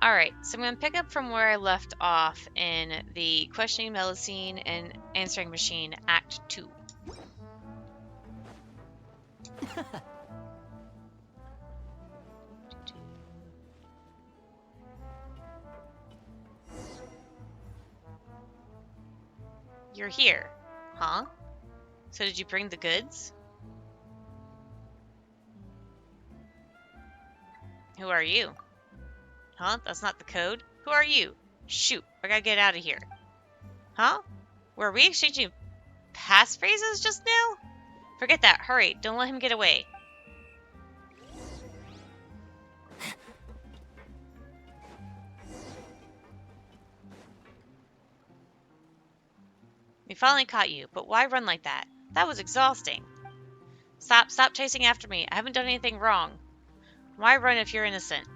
Alright, so I'm going to pick up from where I left off in the Questioning Melusine and Answering Machine Act 2. You're here, huh? So did you bring the goods? Who are you? Huh? That's not the code? Who are you? Shoot, I gotta get out of here. Huh? Were we exchanging passphrases just now? Forget that, hurry, don't let him get away. We finally caught you, but why run like that? That was exhausting. Stop chasing after me, I haven't done anything wrong. Why run if you're innocent?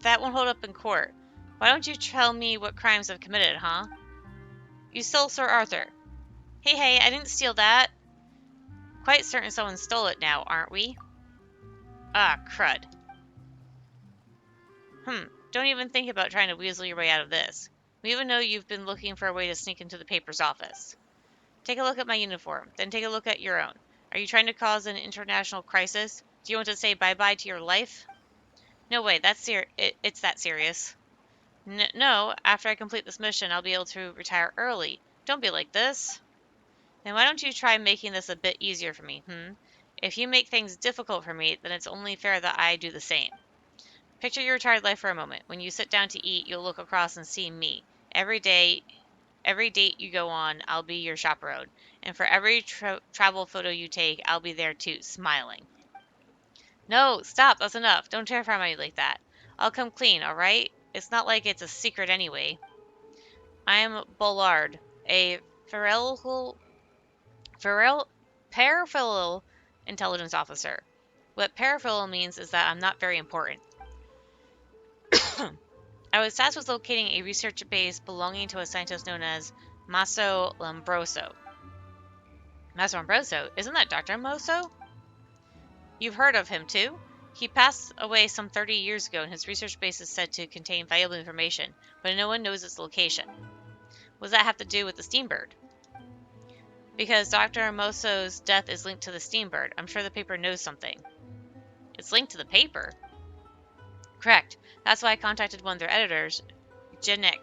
That won't hold up in court. Why don't you tell me what crimes I've committed, huh? You stole Sir Arthur. Hey, I didn't steal that. Quite certain someone stole it now, aren't we? Ah, crud. Don't even think about trying to weasel your way out of this. We even know you've been looking for a way to sneak into the paper's office. Take a look at my uniform, then take a look at your own. Are you trying to cause an international crisis? Do you want to say bye-bye to your life? No way, it's that serious. No, after I complete this mission, I'll be able to retire early. Don't be like this. Then why don't you try making this a bit easier for me, If you make things difficult for me, then it's only fair that I do the same. Picture your retired life for a moment. When you sit down to eat, you'll look across and see me. Every date you go on, I'll be your chaperone. And for every travel photo you take, I'll be there too, smiling. No, stop, that's enough. Don't terrify me like that. I'll come clean, alright? It's not like it's a secret anyway. I am Bollard, a peripheral intelligence officer. What peripheral means is that I'm not very important. I was tasked with locating a research base belonging to a scientist known as Maso Lombroso. Maso Lombroso? Isn't that Dr. Moso? You've heard of him, too? He passed away some 30 years ago, and his research base is said to contain valuable information, but no one knows its location. What does that have to do with the Steambird? Because Dr. Moso's death is linked to the Steambird. I'm sure the paper knows something. It's linked to the paper? Correct. That's why I contacted one of their editors, Janek,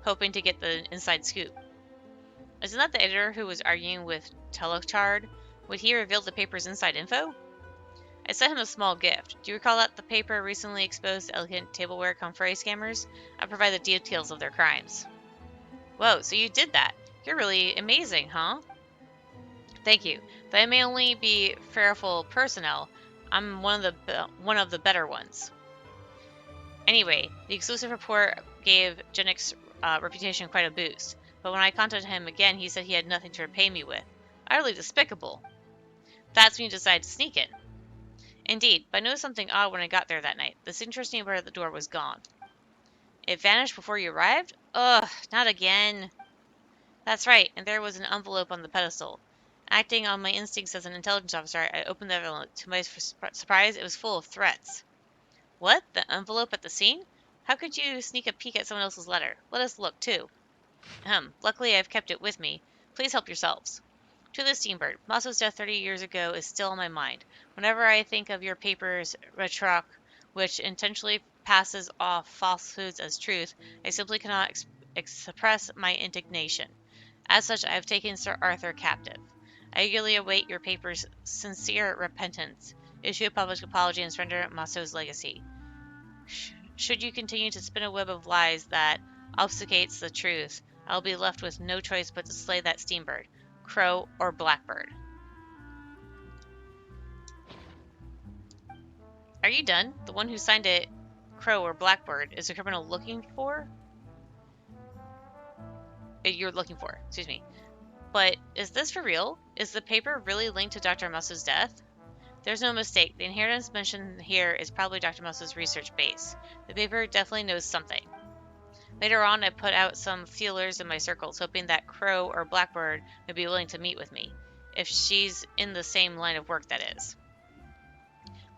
hoping to get the inside scoop. Isn't that the editor who was arguing with Telechard? Would he reveal the paper's inside info? I sent him a small gift. Do you recall that the paper recently exposed elegant tableware comfrey scammers? I provided details of their crimes. Whoa, so you did that. You're really amazing, huh? Thank you, but I may only be fearful personnel. I'm one of the better ones. Anyway, the exclusive report gave Jennick's reputation quite a boost, but when I contacted him again, he said he had nothing to repay me with. Utterly despicable. That's when you decided to sneak in. Indeed, but I noticed something odd when I got there that night. The signature stamp at the door was gone. It vanished before you arrived? Ugh, not again. That's right, and there was an envelope on the pedestal. Acting on my instincts as an intelligence officer, I opened the envelope. To my surprise, it was full of threats. What? The envelope at the scene? How could you sneak a peek at someone else's letter? Let us look, too. Luckily I've kept it with me. Please help yourselves. To the Steambird, Maso's death 30 years ago is still on my mind. Whenever I think of your paper's rhetoric, which intentionally passes off falsehoods as truth, I simply cannot express my indignation. As such, I have taken Sir Arthur captive. I eagerly await your paper's sincere repentance. Issue a public apology and surrender Maso's legacy. Should you continue to spin a web of lies that obfuscates the truth, I'll be left with no choice but to slay that Steambird, crow, or blackbird. Are you done? The one who signed it, crow or blackbird, is the criminal you're looking for, excuse me. But is this for real? Is the paper really linked to Dr. Moso's death? There's no mistake. The inheritance mentioned here is probably Dr. Moso's research base. The paper definitely knows something. Later on, I put out some feelers in my circles, hoping that Crow or Blackbird would be willing to meet with me, if she's in the same line of work, that is.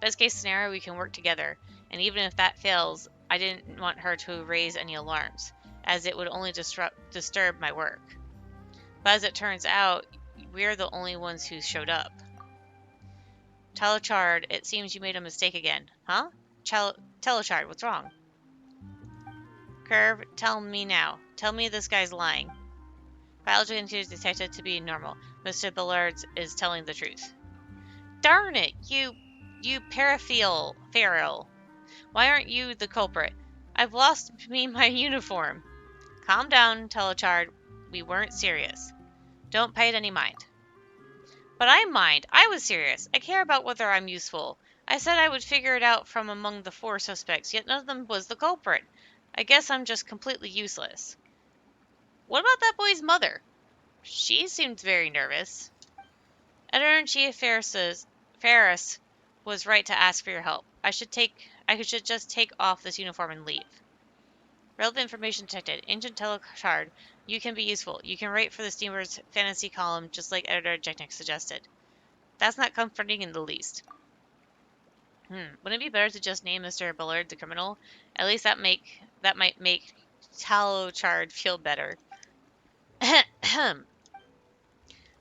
Best case scenario, we can work together, and even if that fails, I didn't want her to raise any alarms, as it would only disturb my work. But as it turns out, we're the only ones who showed up. Telechard, it seems you made a mistake again. Huh? Telechard, what's wrong? Curve, tell me now. Tell me this guy's lying. Biology is detected to be normal. Mr. Billard is telling the truth. Darn it, you feral. Why aren't you the culprit? I've lost my uniform. Calm down, Telechard. We weren't serious. Don't pay it any mind. But I mind. I was serious. I care about whether I'm useful. I said I would figure it out from among the 4 suspects, yet none of them was the culprit. I guess I'm just completely useless. What about that boy's mother? She seemed very nervous. Editor-in-Chief Ferris was right to ask for your help. I should just take off this uniform and leave. Relevant information detected. Ancient Telechard, you can be useful. You can write for the Steamer's fantasy column, just like Editor Jeknik suggested. That's not comforting in the least. Wouldn't it be better to just name Mr. Bullard the criminal? At least that might make Telechard feel better.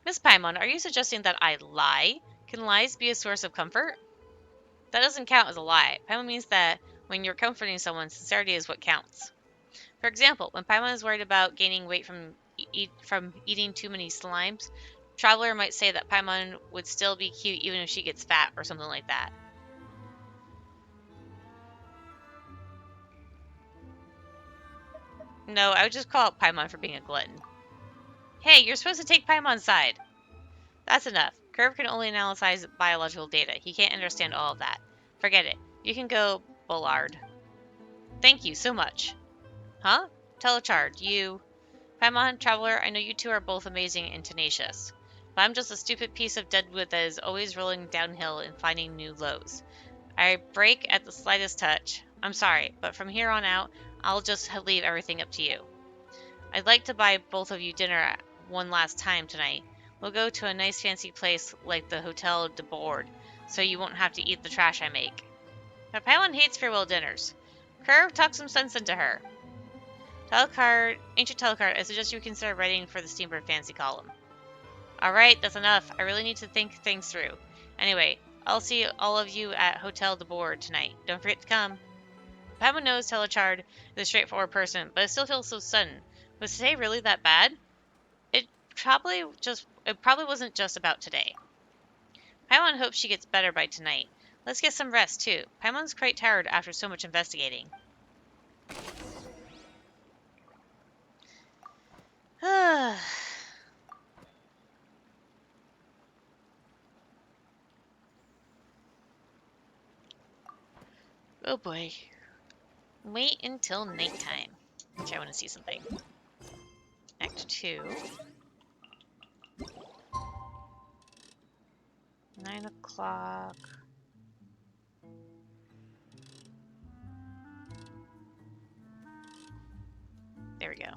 Miss Paimon, are you suggesting that I lie? Can lies be a source of comfort? That doesn't count as a lie. Paimon means that when you're comforting someone, sincerity is what counts. For example, when Paimon is worried about gaining weight from eating too many slimes, Traveler might say that Paimon would still be cute even if she gets fat or something like that. No, I would just call out Paimon for being a glutton. Hey, you're supposed to take Paimon's side. That's enough. Curve can only analyze biological data. He can't understand all of that. Forget it. You can go, Bullard. Thank you so much. Huh? Telechard, you... Paimon, Traveler, I know you two are both amazing and tenacious. But I'm just a stupid piece of deadwood that is always rolling downhill and finding new lows. I break at the slightest touch. I'm sorry, but from here on out, I'll just leave everything up to you. I'd like to buy both of you dinner one last time tonight. We'll go to a nice fancy place like the Hotel de Board, so you won't have to eat the trash I make. But Paimon hates farewell dinners. Curve, talk some sense into her. Ancient Telechard, I suggest you consider writing for the Steamboat Fancy column. Alright, that's enough. I really need to think things through. Anyway, I'll see all of you at Hotel de Board tonight. Don't forget to come. Paimon knows Telechard is a straightforward person, but it still feels so sudden. Was today really that bad? It probably wasn't just about today. Paimon hopes she gets better by tonight. Let's get some rest, too. Paimon's quite tired after so much investigating. Oh boy. Wait until nighttime. Okay, I want to see something. Act 2. 9 o'clock. There we go.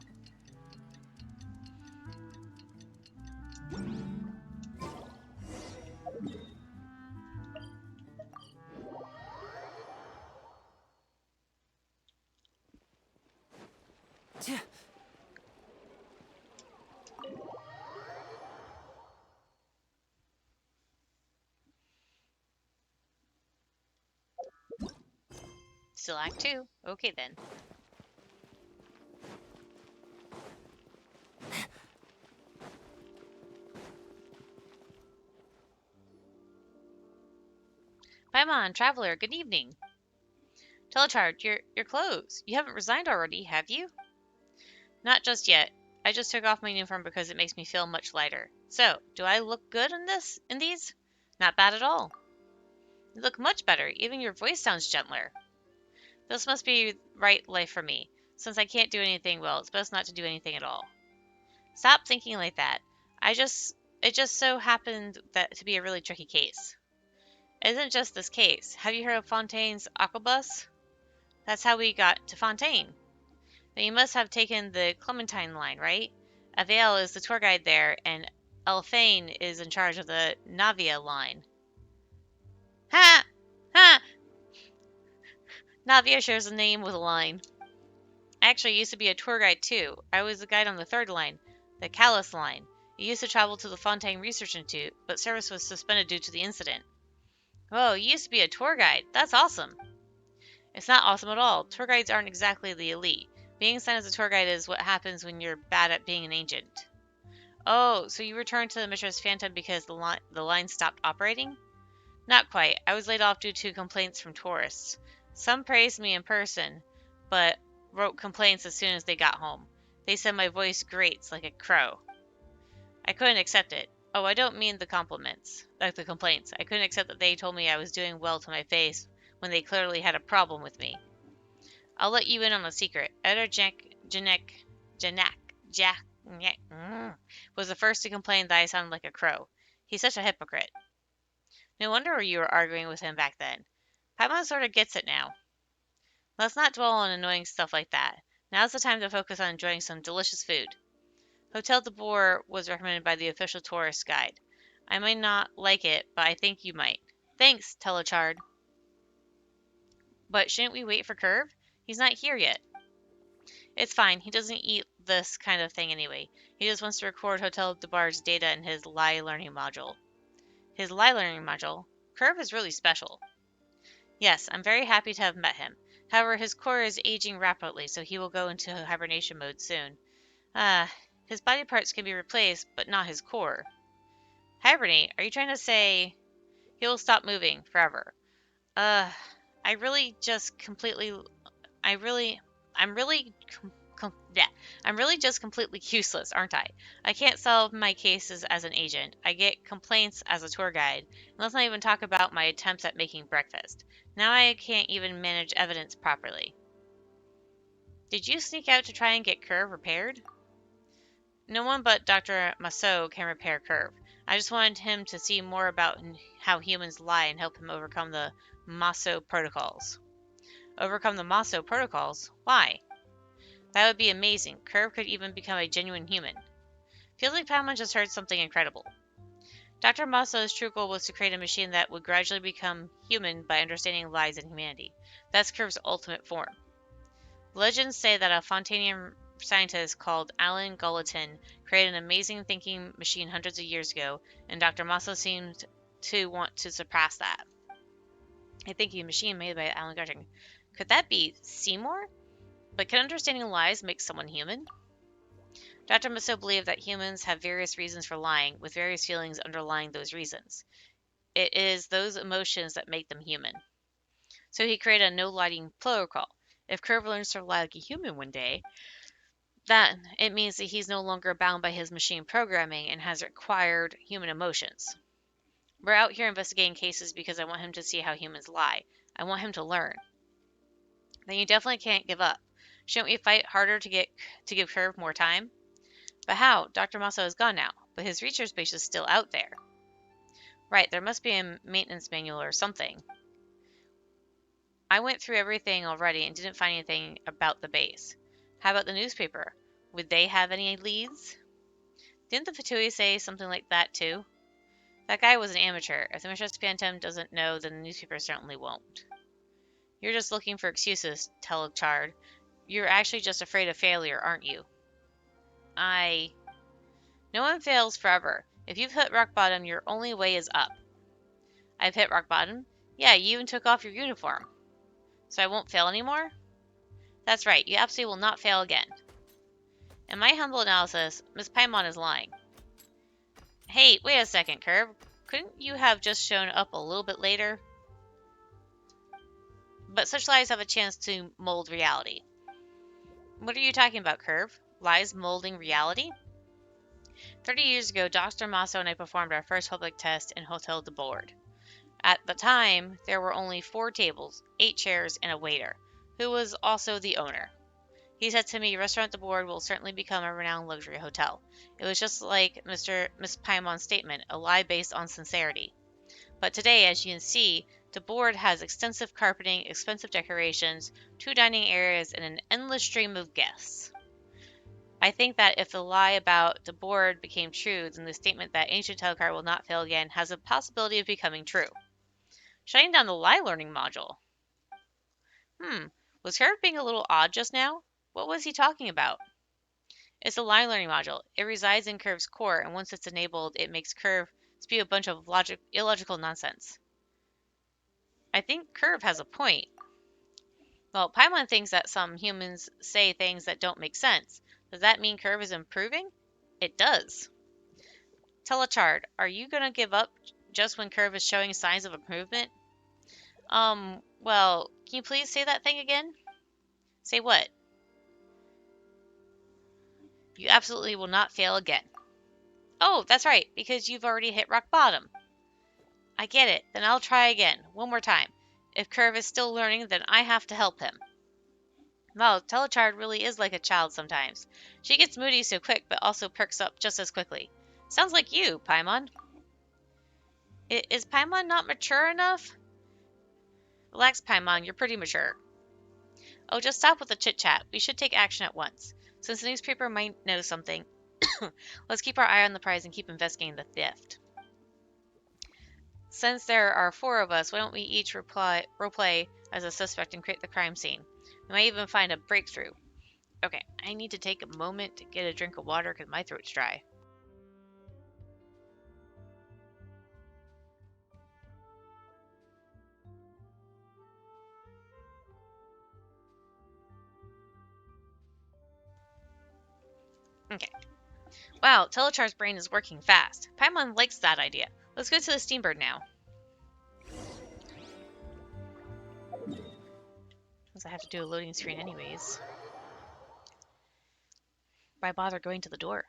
Still Act 2. Okay then. Paimon, Traveler, good evening. Telechard, your clothes. You haven't resigned already, have you? Not just yet. I just took off my uniform because it makes me feel much lighter. So, do I look good in these? Not bad at all. You look much better. Even your voice sounds gentler. This must be right life for me. Since I can't do anything, well, it's best not to do anything at all. Stop thinking like that. It just so happened that to be a really tricky case. It isn't just this case. Have you heard of Fontaine's Aquabus? That's how we got to Fontaine. Then you must have taken the Clementine line, right? Avail is the tour guide there, and Elfane is in charge of the Navia line. Ha! Ha! Navia shares a name with a line. I actually used to be a tour guide too. I was the guide on the third line, the Callus line. I used to travel to the Fontaine Research Institute, but service was suspended due to the incident. Oh, you used to be a tour guide. That's awesome. It's not awesome at all. Tour guides aren't exactly the elite. Being assigned as a tour guide is what happens when you're bad at being an agent. Oh, so you returned to the Mistress Phantom because the line stopped operating? Not quite. I was laid off due to complaints from tourists. Some praised me in person, but wrote complaints as soon as they got home. They said my voice grates like a crow. I couldn't accept it. Oh, I don't mean the compliments, like the complaints. I couldn't accept that they told me I was doing well to my face when they clearly had a problem with me. I'll let you in on a secret. Editor Jack was the first to complain that I sounded like a crow. He's such a hypocrite. No wonder you were arguing with him back then. Paimon sort of gets it now. Let's not dwell on annoying stuff like that. Now's the time to focus on enjoying some delicious food. Hotel de Boer was recommended by the official tourist guide. I might not like it, but I think you might. Thanks, Telechard. But shouldn't we wait for Curve? He's not here yet. It's fine. He doesn't eat this kind of thing anyway. He just wants to record Hotel de Boer's data in his Lie learning module. His Lie learning module? Curve is really special. Yes, I'm very happy to have met him. However, his core is aging rapidly, so he will go into hibernation mode soon. His body parts can be replaced, but not his core. Hibernate? Are you trying to say he will stop moving forever? I really just completely. I'm really. Yeah, I'm really just completely useless, aren't I? I can't solve my cases as an agent. I get complaints as a tour guide. And let's not even talk about my attempts at making breakfast. Now I can't even manage evidence properly. Did you sneak out to try and get Curve repaired? No one but Dr. Masseau can repair Curve. I just wanted him to see more about how humans lie and help him overcome the Masseau protocols. Overcome the Masseau protocols? Why? That would be amazing. Curve could even become a genuine human. Feels like Paimon just heard something incredible. Dr. Masseau's true goal was to create a machine that would gradually become human by understanding lies and humanity. That's Curve's ultimate form. Legends say that a Fontanian scientist called Alan Gallatin created an amazing thinking machine hundreds of years ago, and Dr. Masseau seemed to want to surpass that. A thinking machine made by Alan Gallatin. Could that be Seymour? But can understanding lies make someone human? Dr. Masseau believed that humans have various reasons for lying, with various feelings underlying those reasons. It is those emotions that make them human. So he created a no-lying protocol. If Curve learns to lie like a human one day, that it means that he's no longer bound by his machine programming and has acquired human emotions. We're out here investigating cases because I want him to see how humans lie. I want him to learn. Then you definitely can't give up. Shouldn't we fight harder to give Curve more time? But how? Dr. Masseau is gone now, but his research base is still out there. Right, there must be a maintenance manual or something. I went through everything already and didn't find anything about the base. How about the newspaper? Would they have any leads? Didn't the Fatui say something like that too? That guy was an amateur. If the Mistress Phantom doesn't know, then the newspaper certainly won't. You're just looking for excuses, Telechard. You're actually just afraid of failure, aren't you? No one fails forever. If you've hit rock bottom, your only way is up. I've hit rock bottom? Yeah, you even took off your uniform. So I won't fail anymore? That's right, you absolutely will not fail again. In my humble analysis, Miss Paimon is lying. Hey, wait a second, Curve. Couldn't you have just shown up a little bit later? But such lies have a chance to mold reality. What are you talking about, Curve? Lies molding reality? 30 years ago, Dr. Masseau and I performed our first public test in Hotel de Boer. At the time, there were only 4 tables, 8 chairs, and a waiter, who was also the owner. He said to me, Restaurant de Boer will certainly become a renowned luxury hotel. It was just like Miss Paimon's statement, a lie based on sincerity. But today, as you can see, de Boer has extensive carpeting, expensive decorations, 2 dining areas, and an endless stream of guests. I think that if the lie about de Boer became true, then the statement that ancient Telechard will not fail again has a possibility of becoming true. Shutting down the lie learning module. Was Curve being a little odd just now? What was he talking about? It's a line learning module. It resides in Curve's core, and once it's enabled, it makes Curve spew a bunch of illogical nonsense. I think Curve has a point. Well, Paimon thinks that some humans say things that don't make sense. Does that mean Curve is improving? It does. Telechard, are you gonna give up just when Curve is showing signs of improvement? Well, can you please say that thing again? Say what? You absolutely will not fail again. Oh, that's right, because you've already hit rock bottom. I get it. Then I'll try again, one more time. If Curve is still learning, then I have to help him. Well, Telechard really is like a child sometimes. She gets moody so quick, but also perks up just as quickly. Sounds like you, Paimon. Is Paimon not mature enough? Relax, Paimon, you're pretty mature. Oh, just stop with the chit-chat. We should take action at once. Since the newspaper might know something, let's keep our eye on the prize and keep investigating the theft. Since there are 4 of us, why don't we each roleplay as a suspect and create the crime scene? We might even find a breakthrough. Okay, I need to take a moment to get a drink of water because my throat's dry. Okay. Wow, Telechar's brain is working fast. Paimon likes that idea. Let's go to the Steambird now. Since I have to do a loading screen anyways. Why bother going to the door?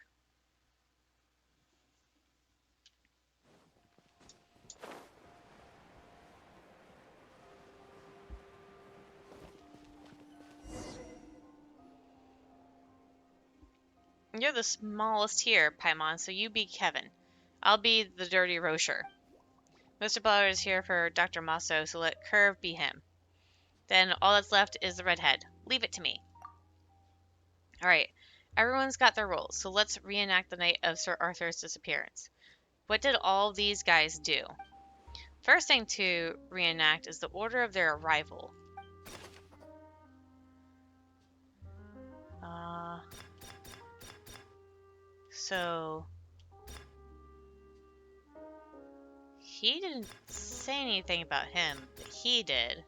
You're the smallest here, Paimon, so you be Kevin. I'll be the dirty Rocher. Mr. Ballard is here for Dr. Masso, so let Curve be him. Then all that's left is the redhead. Leave it to me. Alright, everyone's got their roles, so let's reenact the night of Sir Arthur's disappearance. What did all these guys do? First thing to reenact is the order of their arrival. So he didn't say anything about him, but he did.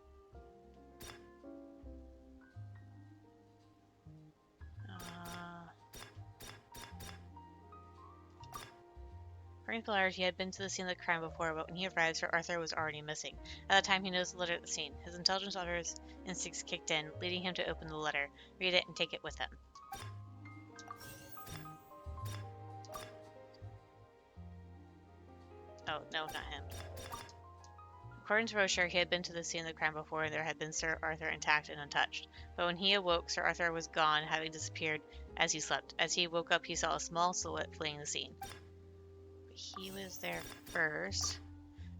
According to Ballard, he had been to the scene of the crime before, but when he arrived, Sir Arthur was already missing. At the time, he noticed the letter at the scene. His intelligence officer's instincts kicked in, leading him to open the letter, read it, and take it with him. Oh, no, not him. According to Rocher, he had been to the scene of the crime before, and there had been Sir Arthur intact and untouched. But when he awoke, Sir Arthur was gone, having disappeared as he slept. As he woke up, he saw a small silhouette fleeing the scene. But he was there first.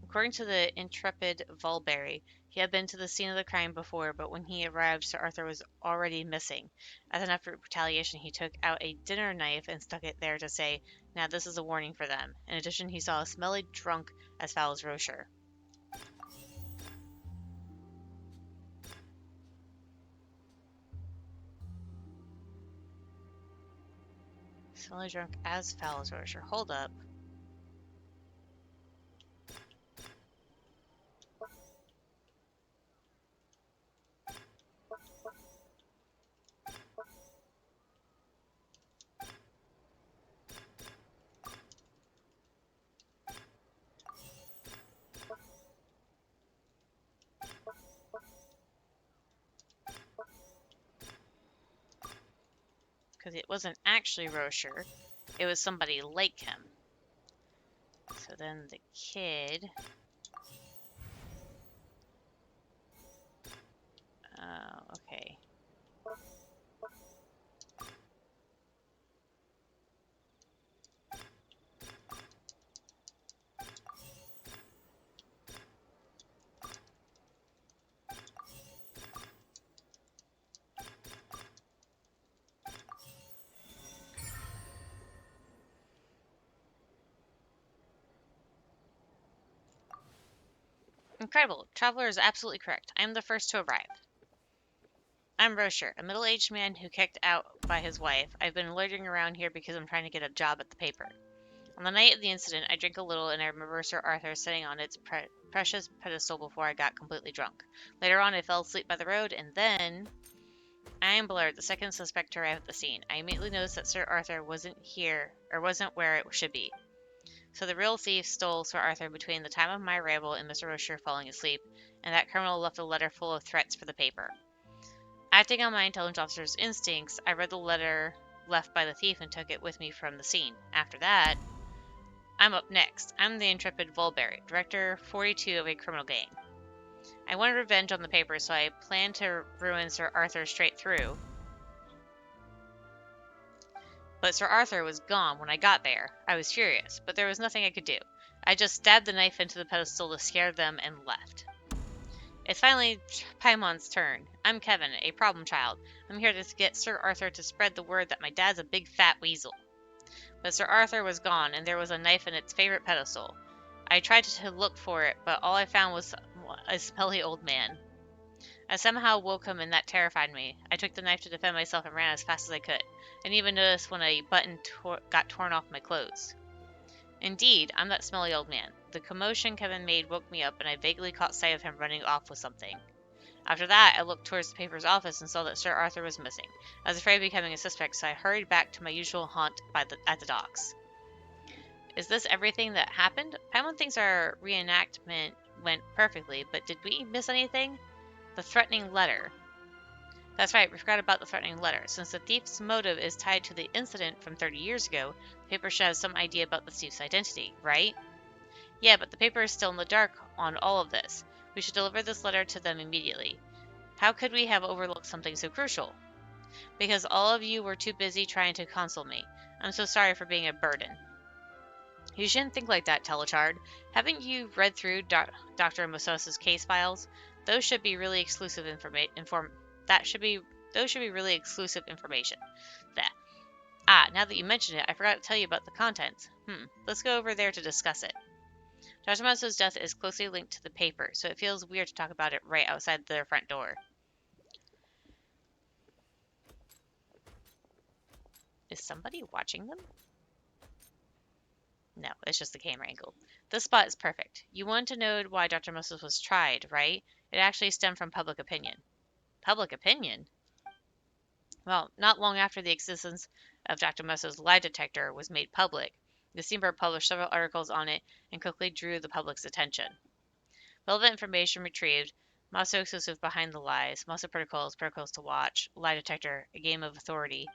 According to the intrepid Vulberry, he had been to the scene of the crime before, but when he arrived, Sir Arthur was already missing. As an effort of retaliation, he took out a dinner knife and stuck it there to say, "Now this is a warning for them." In addition, he saw a smelly drunk as foul as Rocher. Smelly drunk as foul as Rocher. Hold up. Because it wasn't actually Rocher. It was somebody like him. So then the kid... Oh, okay. Incredible. Traveler is absolutely correct. I am the first to arrive. I'm Rocher, a middle-aged man who kicked out by his wife. I've been loitering around here because I'm trying to get a job at the paper. On the night of the incident, I drank a little and I remember Sir Arthur sitting on its precious pedestal before I got completely drunk. Later on, I fell asleep by the road, and then I am Bullard, the second suspect, arrived at the scene. I immediately noticed that Sir Arthur wasn't here, or wasn't where it should be. So the real thief stole Sir Arthur between the time of my arrival and Mr. Rocher falling asleep, and that criminal left a letter full of threats for the paper. Acting on my intelligence officer's instincts, I read the letter left by the thief and took it with me from the scene. After that, I'm up next. I'm the intrepid Vulberry, Director 42 of a criminal gang. I wanted revenge on the paper, so I planned to ruin Sir Arthur straight through. But Sir Arthur was gone when I got there. I was furious, but there was nothing I could do. I just stabbed the knife into the pedestal to scare them and left. It's finally Paimon's turn. I'm Kevin, a problem child. I'm here to get Sir Arthur to spread the word that my dad's a big fat weasel. But Sir Arthur was gone, and there was a knife in its favorite pedestal. I tried to look for it, but all I found was a smelly old man. I somehow woke him, and that terrified me. I took the knife to defend myself and ran as fast as I could. I didn't even notice when a button got torn off my clothes. Indeed, I'm that smelly old man. The commotion Kevin made woke me up, and I vaguely caught sight of him running off with something. After that, I looked towards the paper's office and saw that Sir Arthur was missing. I was afraid of becoming a suspect, so I hurried back to my usual haunt at the docks. Is this everything that happened? Paimon thinks our reenactment went perfectly, but did we miss anything? The threatening letter. That's right, we forgot about the threatening letter. Since the thief's motive is tied to the incident from 30 years ago, the paper should have some idea about the thief's identity, right? Yeah, but the paper is still in the dark on all of this. We should deliver this letter to them immediately. How could we have overlooked something so crucial? Because all of you were too busy trying to console me. I'm so sorry for being a burden. You shouldn't think like that, Telechard. Haven't you read through Dr. Mosos's case files? Those should be really exclusive those should be really exclusive information. Now that you mention it, I forgot to tell you about the contents. Let's go over there to discuss it. Dr. Mosos's death is closely linked to the paper, so it feels weird to talk about it right outside their front door. Is somebody watching them? No, it's just the camera angle. This spot is perfect. You want to know why Dr. Moses was tried, right? It actually stemmed from public opinion. Public opinion? Well, not long after the existence of Dr. Moses' lie detector was made public, the Steamboat published several articles on it and quickly drew the public's attention. Relevant information retrieved, Maso exclusive behind the lies, Maso protocols, protocols to watch, lie detector, a game of authority.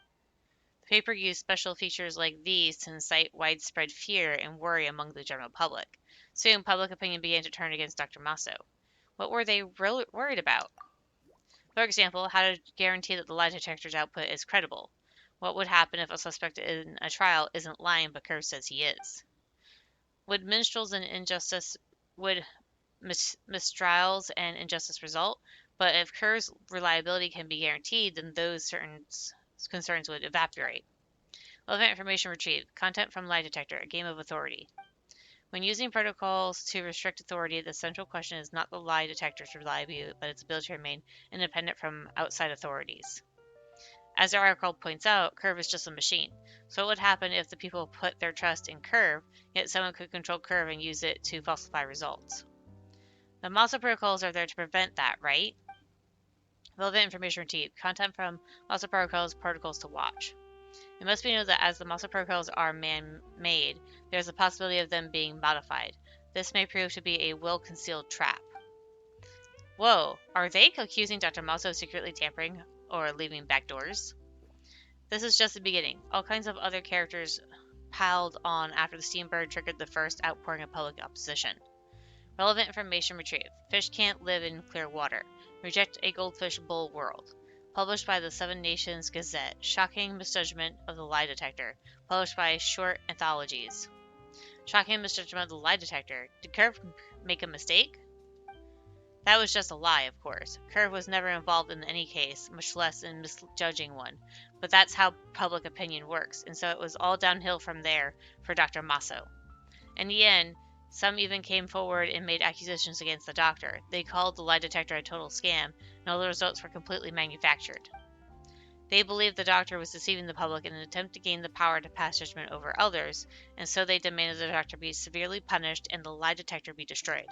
The paper used special features like these to incite widespread fear and worry among the general public. Soon, public opinion began to turn against Dr. Maso. What were they worried about? For example, how to guarantee that the lie detector's output is credible? What would happen if a suspect in a trial isn't lying but Curve says he is? Would mistrials and injustice result? But if Curve's reliability can be guaranteed, then those certain concerns would evaporate. Relevant information retrieved. Content from lie detector, a game of authority. When using protocols to restrict authority, the central question is not the lie detector's reliability, but its ability to remain independent from outside authorities. As the article points out, Curve is just a machine. So what would happen if the people put their trust in Curve, yet someone could control Curve and use it to falsify results? The Maso protocols are there to prevent that, right? Relevant information retrieved. Content from Maso protocols to watch. It must be noted that as the Maso protocols are man-made, there is a possibility of them being modified. This may prove to be a well-concealed trap. Whoa, are they accusing Dr. Maso of secretly tampering or leaving back doors? This is just the beginning. All kinds of other characters piled on after the Steambird triggered the first outpouring of public opposition. Relevant information retrieved. Fish can't live in clear water. Reject a goldfish bull world. Published by the Seven Nations Gazette. Shocking misjudgment of the lie detector. Published by Short Anthologies. Shocking misjudgment of the lie detector. Did Curve make a mistake? That was just a lie, of course. Curve was never involved in any case, much less in misjudging one. But that's how public opinion works, and so it was all downhill from there for Dr. Maso. In the end, Some even came forward and made accusations against the doctor. They called the lie detector a total scam, and all the results were completely manufactured. They believed the doctor was deceiving the public in an attempt to gain the power to pass judgment over others, and so they demanded the doctor be severely punished and the lie detector be destroyed.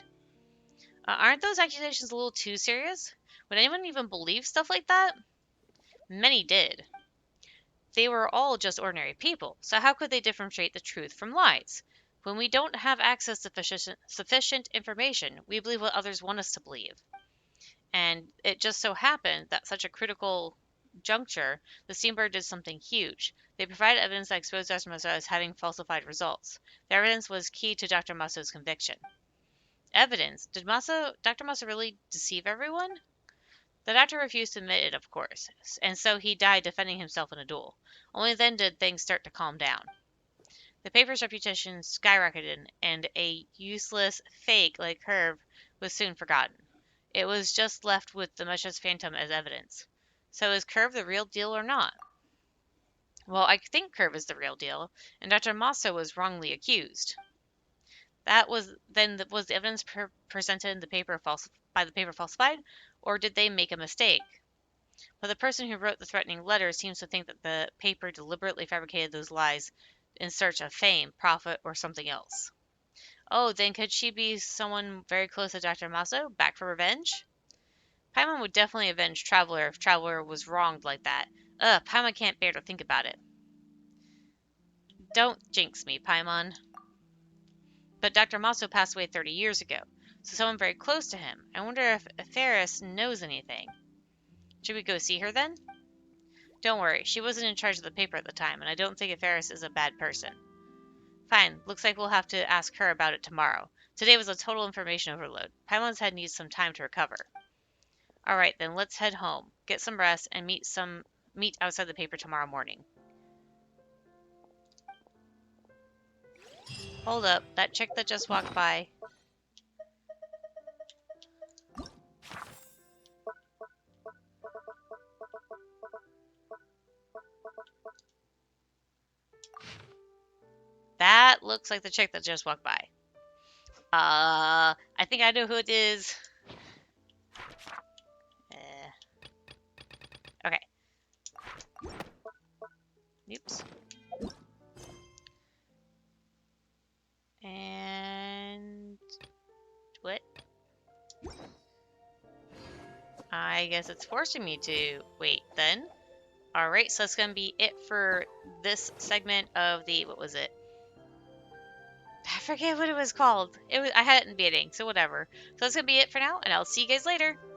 Aren't those accusations a little too serious? Would anyone even believe stuff like that? Many did. They were all just ordinary people, so how could they differentiate the truth from lies? When we don't have access to sufficient information, we believe what others want us to believe. And it just so happened that such a critical juncture, the Steamberg did something huge. They provided evidence that exposed Dr. Musso as having falsified results. The evidence was key to Dr. Musso's conviction. Evidence? Did Dr. Musso really deceive everyone? The doctor refused to admit it, of course, and so he died defending himself in a duel. Only then did things start to calm down. The paper's reputation skyrocketed, and a useless fake like Curve was soon forgotten. It was just left with the Mush's phantom as evidence. So is Curve the real deal or not? Well, I think Curve is the real deal, and Dr. Massa was wrongly accused. Was the evidence presented in the paper by the paper falsified, or did they make a mistake? But the person who wrote the threatening letter seems to think that the paper deliberately fabricated those lies in search of fame, profit, or something else. Oh, then could she be someone very close to Dr. Maso, back for revenge? Paimon would definitely avenge Traveler if Traveler was wronged like that. Paimon can't bear to think about it. Don't jinx me, Paimon. But Dr. Maso passed away 30 years ago, so someone very close to him. I wonder if Ferris knows anything. Should we go see her then? Don't worry, she wasn't in charge of the paper at the time, and I don't think Ferris is a bad person. Fine, looks like we'll have to ask her about it tomorrow. Today was a total information overload. Paimon's head needs some time to recover. Alright then, let's head home, get some rest, and meet outside the paper tomorrow morning. Hold up, that chick that just walked by. That looks like the chick that just walked by. I think I know who it is. Okay. Oops. And... what? I guess it's forcing me to wait then. Alright, so that's going to be it for this segment of the... what was it? I forget what it was called. I had it in beginning, so whatever. So that's going to be it for now, and I'll see you guys later.